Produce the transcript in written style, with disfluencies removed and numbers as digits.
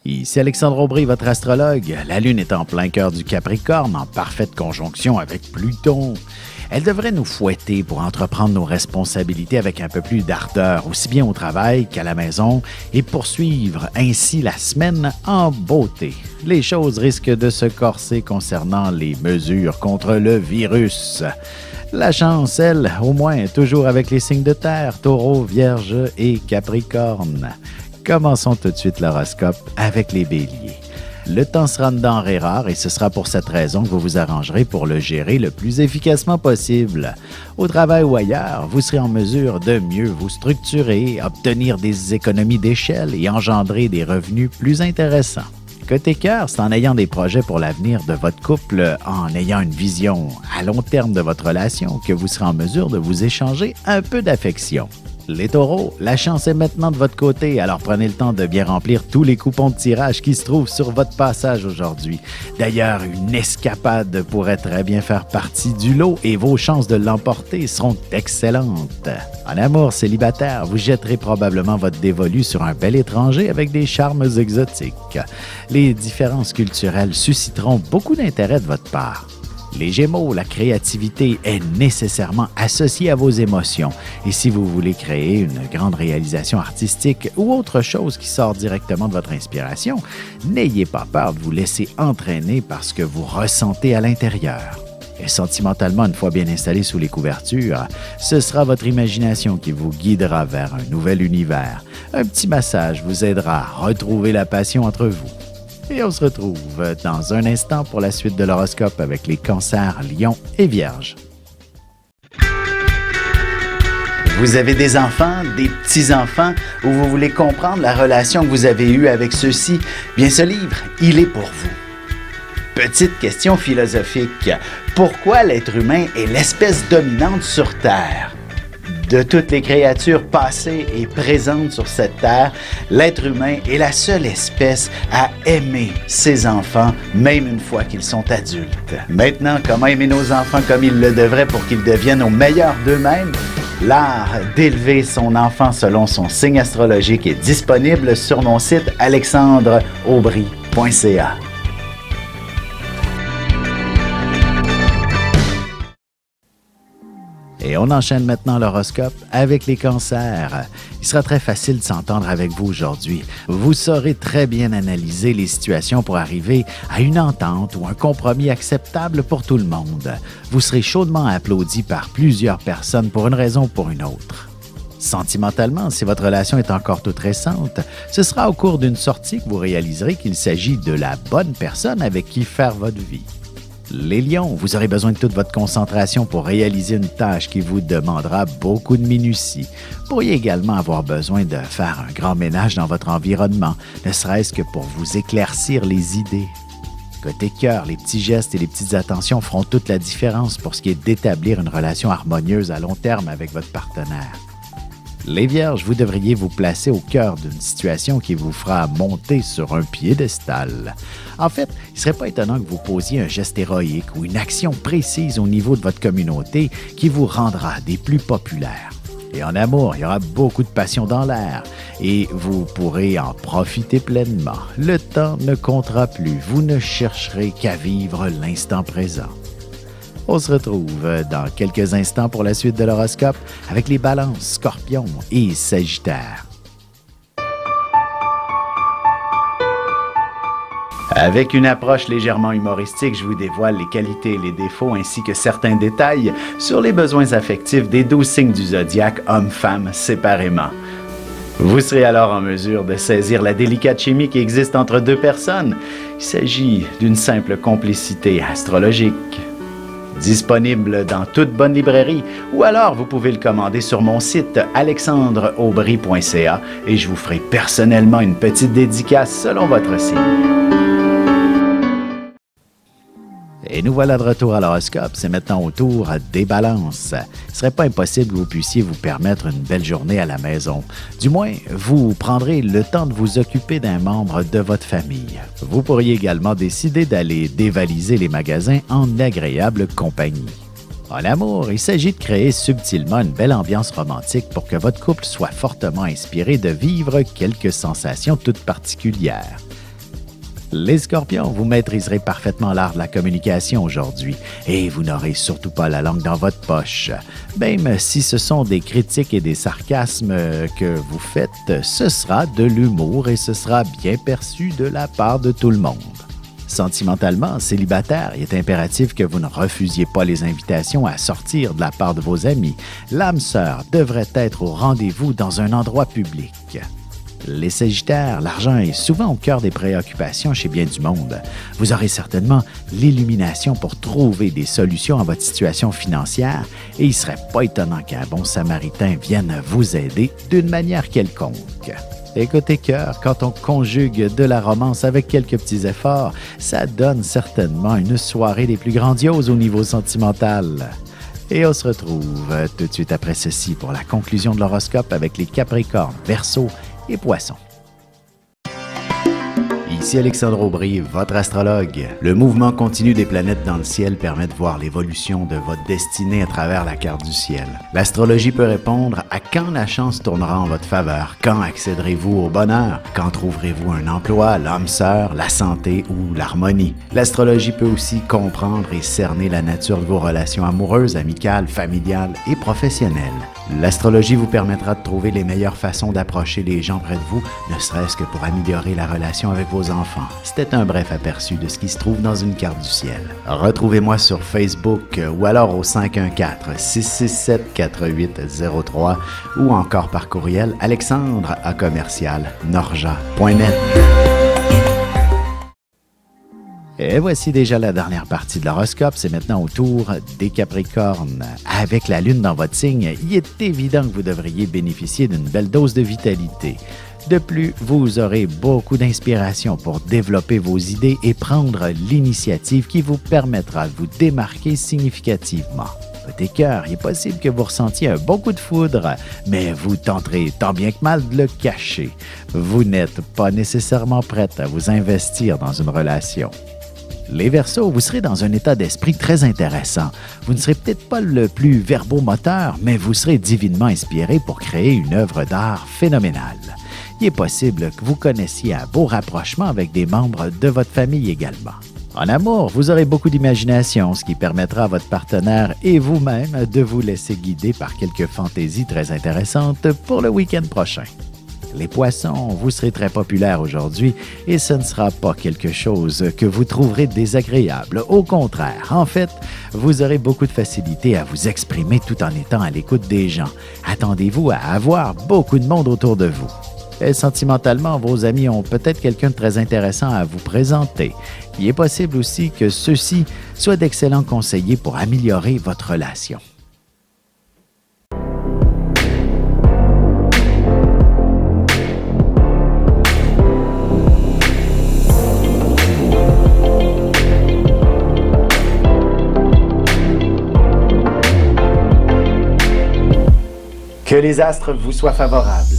Ici Alexandre Aubry, votre astrologue. La Lune est en plein cœur du Capricorne, en parfaite conjonction avec Pluton. Elle devrait nous fouetter pour entreprendre nos responsabilités avec un peu plus d'ardeur, aussi bien au travail qu'à la maison, et poursuivre ainsi la semaine en beauté. Les choses risquent de se corser concernant les mesures contre le virus. La chance, elle, au moins, est toujours avec les signes de terre, Taureau, Vierge et Capricorne. Commençons tout de suite l'horoscope avec les béliers. Le temps sera une denrée rare et ce sera pour cette raison que vous vous arrangerez pour le gérer le plus efficacement possible. Au travail ou ailleurs, vous serez en mesure de mieux vous structurer, obtenir des économies d'échelle et engendrer des revenus plus intéressants. Côté cœur, c'est en ayant des projets pour l'avenir de votre couple, en ayant une vision à long terme de votre relation que vous serez en mesure de vous échanger un peu d'affection. Les taureaux, la chance est maintenant de votre côté, alors prenez le temps de bien remplir tous les coupons de tirage qui se trouvent sur votre passage aujourd'hui. D'ailleurs, une escapade pourrait très bien faire partie du lot et vos chances de l'emporter seront excellentes. En amour célibataire, vous jetterez probablement votre dévolu sur un bel étranger avec des charmes exotiques. Les différences culturelles susciteront beaucoup d'intérêt de votre part. Les Gémeaux, la créativité est nécessairement associée à vos émotions. Et si vous voulez créer une grande réalisation artistique ou autre chose qui sort directement de votre inspiration, n'ayez pas peur de vous laisser entraîner par ce que vous ressentez à l'intérieur. Et sentimentalement, une fois bien installé sous les couvertures, ce sera votre imagination qui vous guidera vers un nouvel univers. Un petit massage vous aidera à retrouver la passion entre vous. Et on se retrouve dans un instant pour la suite de l'horoscope avec les cancers, lions et vierges. Vous avez des enfants, des petits-enfants, ou vous voulez comprendre la relation que vous avez eue avec ceux-ci? Bien, ce livre, il est pour vous. Petite question philosophique. Pourquoi l'être humain est l'espèce dominante sur Terre? De toutes les créatures passées et présentes sur cette terre, l'être humain est la seule espèce à aimer ses enfants, même une fois qu'ils sont adultes. Maintenant, comment aimer nos enfants comme ils le devraient pour qu'ils deviennent au meilleur d'eux-mêmes? L'art d'élever son enfant selon son signe astrologique est disponible sur mon site alexandreaubry.ca. Et on enchaîne maintenant l'horoscope avec les cancers. Il sera très facile de s'entendre avec vous aujourd'hui. Vous saurez très bien analyser les situations pour arriver à une entente ou un compromis acceptable pour tout le monde. Vous serez chaudement applaudi par plusieurs personnes pour une raison ou pour une autre. Sentimentalement, si votre relation est encore toute récente, ce sera au cours d'une sortie que vous réaliserez qu'il s'agit de la bonne personne avec qui faire votre vie. Les lions, vous aurez besoin de toute votre concentration pour réaliser une tâche qui vous demandera beaucoup de minutie. Vous pourriez également avoir besoin de faire un grand ménage dans votre environnement, ne serait-ce que pour vous éclaircir les idées. Côté cœur, les petits gestes et les petites attentions feront toute la différence pour ce qui est d'établir une relation harmonieuse à long terme avec votre partenaire. Les Vierges, vous devriez vous placer au cœur d'une situation qui vous fera monter sur un piédestal. En fait, il ne serait pas étonnant que vous posiez un geste héroïque ou une action précise au niveau de votre communauté qui vous rendra des plus populaires. Et en amour, il y aura beaucoup de passion dans l'air et vous pourrez en profiter pleinement. Le temps ne comptera plus, vous ne chercherez qu'à vivre l'instant présent. On se retrouve dans quelques instants pour la suite de l'horoscope avec les balances, scorpions et sagittaires. Avec une approche légèrement humoristique, je vous dévoile les qualités et les défauts ainsi que certains détails sur les besoins affectifs des 12 signes du zodiaque, hommes-femmes séparément. Vous serez alors en mesure de saisir la délicate chimie qui existe entre deux personnes. Il s'agit d'une simple complicité astrologique. Disponible dans toute bonne librairie ou alors vous pouvez le commander sur mon site alexandreaubry.ca et je vous ferai personnellement une petite dédicace selon votre signe. Et nous voilà de retour à l'horoscope, c'est maintenant au tour des balances. Il ne serait pas impossible que vous puissiez vous permettre une belle journée à la maison. Du moins, vous prendrez le temps de vous occuper d'un membre de votre famille. Vous pourriez également décider d'aller dévaliser les magasins en agréable compagnie. En amour, il s'agit de créer subtilement une belle ambiance romantique pour que votre couple soit fortement inspiré de vivre quelques sensations toutes particulières. Les scorpions, vous maîtriserez parfaitement l'art de la communication aujourd'hui et vous n'aurez surtout pas la langue dans votre poche. Même si ce sont des critiques et des sarcasmes que vous faites, ce sera de l'humour et ce sera bien perçu de la part de tout le monde. Sentimentalement, célibataire, il est impératif que vous ne refusiez pas les invitations à sortir de la part de vos amis. L'âme sœur devrait être au rendez-vous dans un endroit public. Les Sagittaires, l'argent est souvent au cœur des préoccupations chez bien du monde. Vous aurez certainement l'illumination pour trouver des solutions à votre situation financière et il ne serait pas étonnant qu'un bon samaritain vienne vous aider d'une manière quelconque. Et côté cœur, quand on conjugue de la romance avec quelques petits efforts, ça donne certainement une soirée des plus grandioses au niveau sentimental. Et on se retrouve tout de suite après ceci pour la conclusion de l'horoscope avec les Capricornes, Verseaux et Poissons. Ici Alexandre Aubry, votre astrologue. Le mouvement continu des planètes dans le ciel permet de voir l'évolution de votre destinée à travers la carte du ciel. L'astrologie peut répondre à quand la chance tournera en votre faveur, quand accéderez-vous au bonheur, quand trouverez-vous un emploi, l'âme sœur, la santé ou l'harmonie. L'astrologie peut aussi comprendre et cerner la nature de vos relations amoureuses, amicales, familiales et professionnelles. L'astrologie vous permettra de trouver les meilleures façons d'approcher les gens près de vous, ne serait-ce que pour améliorer la relation avec vos enfants. C'était un bref aperçu de ce qui se trouve dans une carte du ciel. Retrouvez-moi sur Facebook ou alors au 514-667-4803 ou encore par courriel alexandre@norja.net. Et voici déjà la dernière partie de l'horoscope. C'est maintenant au tour des Capricornes. Avec la Lune dans votre signe, il est évident que vous devriez bénéficier d'une belle dose de vitalité. De plus, vous aurez beaucoup d'inspiration pour développer vos idées et prendre l'initiative qui vous permettra de vous démarquer significativement. Côté cœur, il est possible que vous ressentiez un bon coup de foudre, mais vous tenterez tant bien que mal de le cacher. Vous n'êtes pas nécessairement prête à vous investir dans une relation. Les Verseaux, vous serez dans un état d'esprit très intéressant. Vous ne serez peut-être pas le plus verbomoteur, mais vous serez divinement inspiré pour créer une œuvre d'art phénoménale. Il est possible que vous connaissiez un beau rapprochement avec des membres de votre famille également. En amour, vous aurez beaucoup d'imagination, ce qui permettra à votre partenaire et vous-même de vous laisser guider par quelques fantaisies très intéressantes pour le week-end prochain. Les Poissons, vous serez très populaire aujourd'hui et ce ne sera pas quelque chose que vous trouverez désagréable. Au contraire, en fait, vous aurez beaucoup de facilité à vous exprimer tout en étant à l'écoute des gens. Attendez-vous à avoir beaucoup de monde autour de vous. Et sentimentalement, vos amis ont peut-être quelqu'un de très intéressant à vous présenter. Il est possible aussi que ceux-ci soient d'excellents conseillers pour améliorer votre relation. Que les astres vous soient favorables.